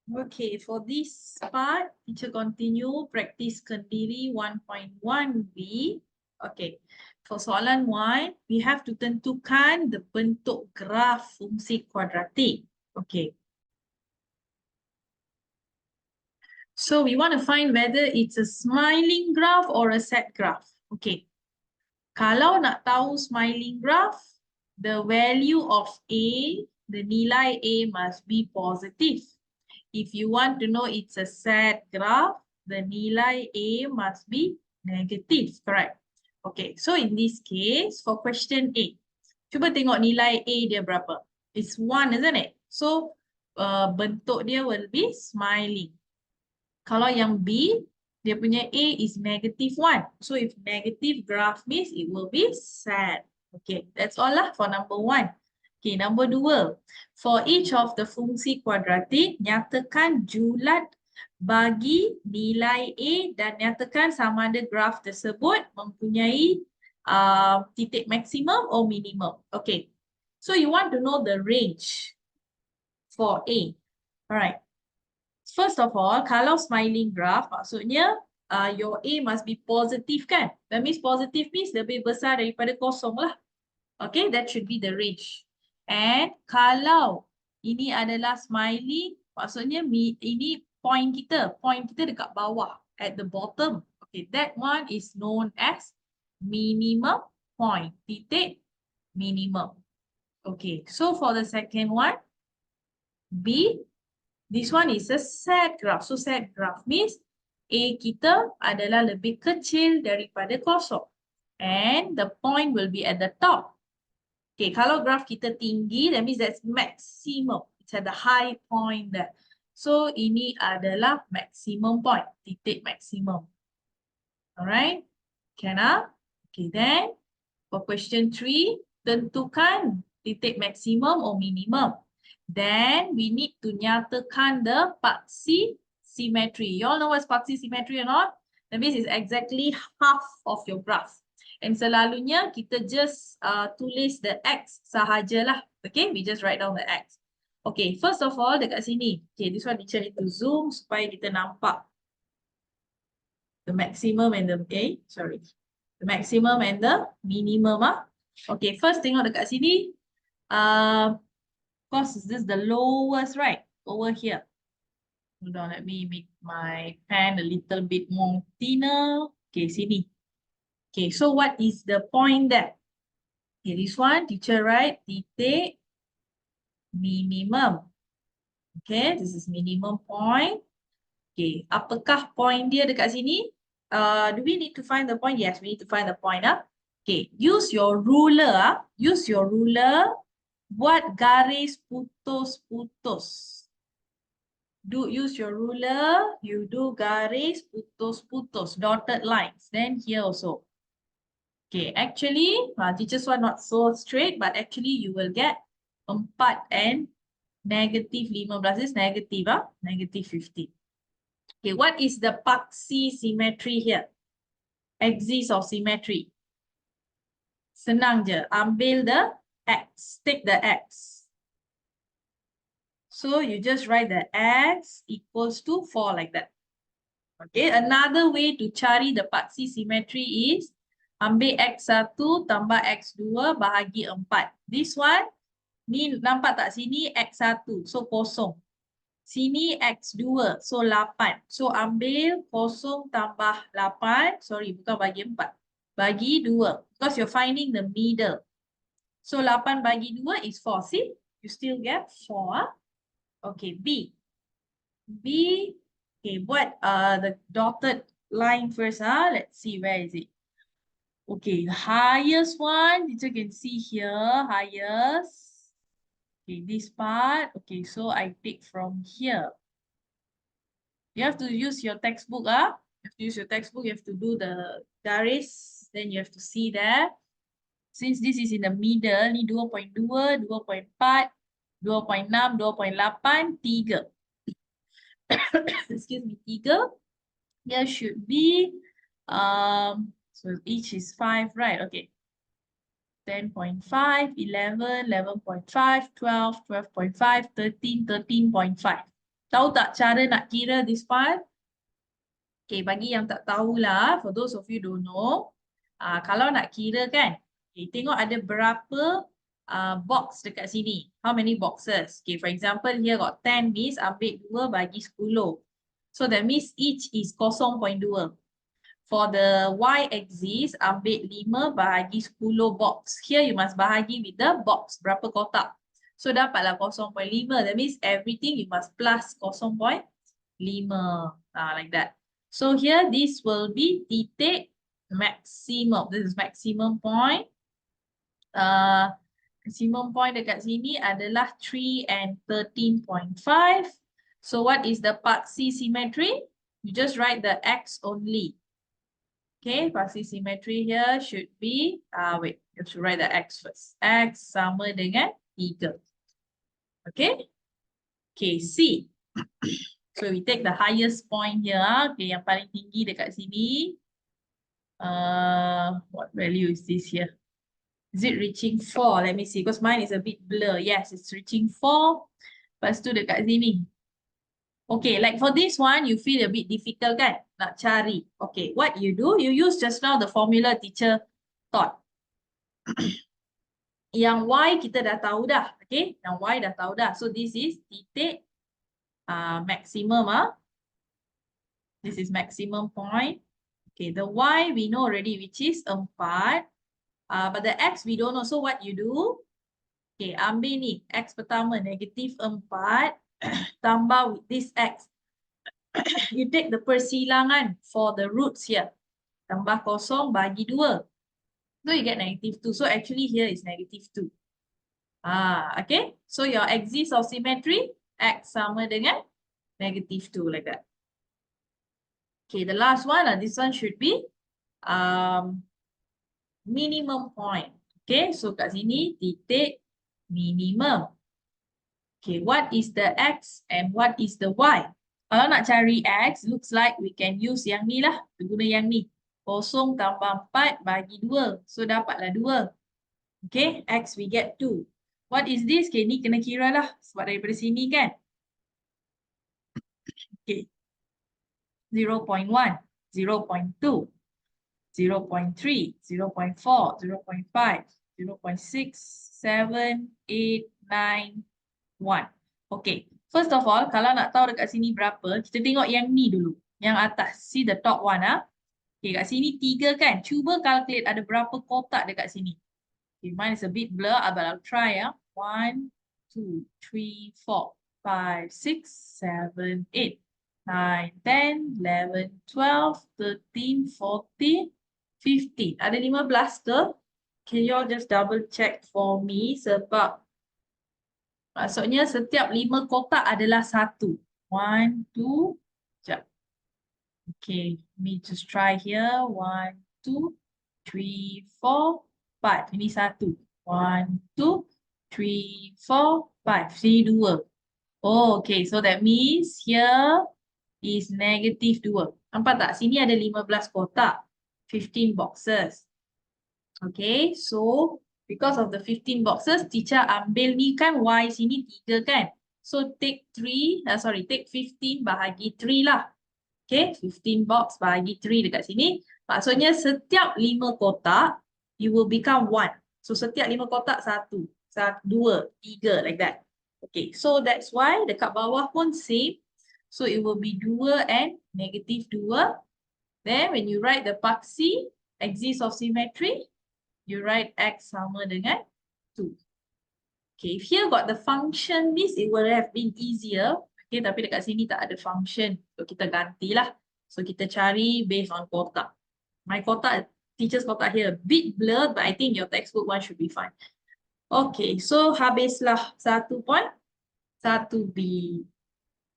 Okay, for this part, teacher continue practice kendiri 1.1b. Okay, for soalan 1, we have to tentukan the bentuk graf fungsi kuadratik. Okay. So we want to find whether it's a smiling graph or a sad graph. Okay. Kalau nak tahu smiling graph, the value of A, the nilai A must be positive. If you want to know it's a sad graph, the nilai A must be negative, correct? Okay, so in this case, for question A, cuba tengok nilai A dia berapa. It's 1, isn't it? So, bentuk dia will be smiling. Kalau yang B, dia punya A is -1. So, if negative graph means it will be sad. Okay, that's all lah for number 1. Okay, number 2. For each of the fungsi kuadratik, nyatakan julat bagi nilai A dan nyatakan sama ada graf tersebut mempunyai titik maksimum or minimum. Okay, so you want to know the range for A. Alright. First of all, kalau smiling graph, maksudnya your A must be positive kan? That means positive means lebih besar daripada kosong lah. Okay, that should be the range. And kalau ini adalah smiley, maksudnya ini point kita dekat bawah, at the bottom. Okay, that one is known as minimum point, titik minimum. Okay, so for the second one, B, this one is a sad graph. So sad graph means A kita adalah lebih kecil daripada kosong. And the point will be at the top. Okay, kalau graf kita tinggi, that means that's maximum. It's at the high point there. So, ini adalah maximum point, titik maximum. Alright, can I? Okay, then for question 3, tentukan titik maximum or minimum. Then we need to nyatakan the paksi symmetry. You all know what's paksi symmetry or not? That means it's exactly half of your graph. And selalunya kita just tulis the X sahajalah. Okay, we just write down the X. Okay, first of all dekat sini. Okay, this one teacher need to zoom supaya kita nampak the maximum and the, the maximum and the minimum. Okay, first tengok dekat sini. Of course, this is the lowest, right? Over here. Hold on, let me make my pen a little bit more thinner. Okay, sini. Okay, so what is the point there? Okay, this one, teacher write titik minimum. Okay, this is minimum point. Okay, apakah point dia dekat sini? Do we need to find the point? Yes, we need to find the point. Okay, use your ruler. Use your ruler. Buat garis putus-putus. Use your ruler. You do garis putus-putus, dotted lines. Then here also. Okay, actually, teachers one not so straight, but actually you will get 4 and -15 is negative, -50. Okay, what is the paksi symmetry here? Axis of symmetry. Senang je, ambil the X, take the X. So you just write the X equals to 4 like that. Okay, another way to cari the paksi symmetry is ambil X1 tambah X2 bahagi 4. This one, ni nampak tak sini X1, so kosong. Sini X2, so 8. So ambil kosong tambah 8, sorry bukan bagi 4. Bagi 2, because you're finding the middle. So 8 bagi 2 is 4, see? You still get 4. Okay, B. B, okay, buat the dotted line first. Let's see, where is it? Okay, the highest one, you can see here, highest. Okay, this part. Okay, so I take from here. You have to use your textbook. You have to use your textbook. You have to do the garis. Then you have to see there. Since this is in the middle, ni 2.2, 2.4, 2.6, 2.8, 3. Excuse me, 3. There should be, so each is 5, right? Okay. 10.5, 11, 11.5, 12, 12.5, 13, 13.5. Tahu tak cara nak kira this part? Okay, bagi yang tak tahulah, for those of you don't know, kalau nak kira kan, okay, tengok ada berapa box dekat sini. How many boxes? Okay, for example, here got 10 means ambil 2 bagi 10. So that means each is 0.2. For the y-axis, ambil 5 bahagi 10 box. Here you must bahagi with the box, berapa kotak. So dapatlah 0.5. That means everything you must plus 0.5. Like that. So here this will be titik maximum. This is maximum point. Maximum point dekat sini adalah 3 and 13.5. So what is the Paksi symmetry? You just write the x only. Okay, Paksi symmetry here should be, wait, you have to write the x first. X sama dengan 3. Okay? Okay, C. So we take the highest point here. Okay, yang paling tinggi dekat sini. What value is this here? Is it reaching 4? Let me see. Because mine is a bit blur. Yes, it's reaching 4. Lepas tu dekat sini. Okay, like for this one, you feel a bit difficult kan? Nak cari. Okay, what you do, you use just now the formula teacher taught. Yang Y kita dah tahu dah. Okay, yang Y dah tahu dah. So this is titik maximum. This is maximum point. Okay, the Y we know already, which is 4. But the X we don't know. So what you do? Okay, ambil ni. X pertama, negative 4. Tambah with this X. You take the persilangan for the roots here. Tambah 0 bagi 2. So you get negative 2. So actually here is negative 2. Okay. So your axis of symmetry, X sama dengan negative 2 like that. Okay, the last one, this one should be minimum point. Okay, so kat sini titik minimum. Okay, what is the X and what is the Y? Kalau nak cari X, looks like we can use yang ni lah. Kita guna yang ni. 0 tambah 4 bagi 2. So dapatlah 2. Okay, X we get 2. What is this? Okay, ni kena kira lah. Sebab daripada sini kan. Okay. 0.1, 0.2, 0.3, 0.4, 0.5, 0.6, 7, 8, 9, 1. Okay. First of all, kalau nak tahu dekat sini berapa, kita tengok yang ni dulu. Yang atas. See the top one. Okay, kat sini 3 kan. Cuba calculate ada berapa kotak dekat sini. Okay, mine is a bit blur, but I'll try. 1, 2, 3, 4, 5, 6, 7, 8. 9, 10, 11, 12, 13, 14, 15. Ada 15 ke? Can you all just double check for me? Sebab maksudnya setiap 5 kotak adalah 1. 1, 2, sekejap. Okay, let me just try here. 1, 2, 3, 4, 5. Ini 1. 1, 2, 3, 4, 5. Sini 2. Oh, okay. So that means here is negative 2. Nampak tak? Sini ada 15 kotak. 15 boxes. Okay, so because of the 15 boxes, teacher ambil ni kan Y sini 3 kan. So take 15 bahagi 3 lah. Okay, 15 box bahagi 3 dekat sini. Maksudnya setiap 5 kotak, you will become 1. So setiap 5 kotak 1, 2, 3 like that. Okay, so that's why dekat bawah pun same. So it will be 2 and negative 2. Then when you write the Paksi, axis of symmetry, you write X sama dengan 2. Okay, if here got the function, means it would have been easier. Okay, tapi dekat sini tak ada function. So kita gantilah. So kita cari based on kotak. My kotak, teacher's kotak here, a bit blurred, but I think your textbook one should be fine. Okay, so habislah 1 point. 1B.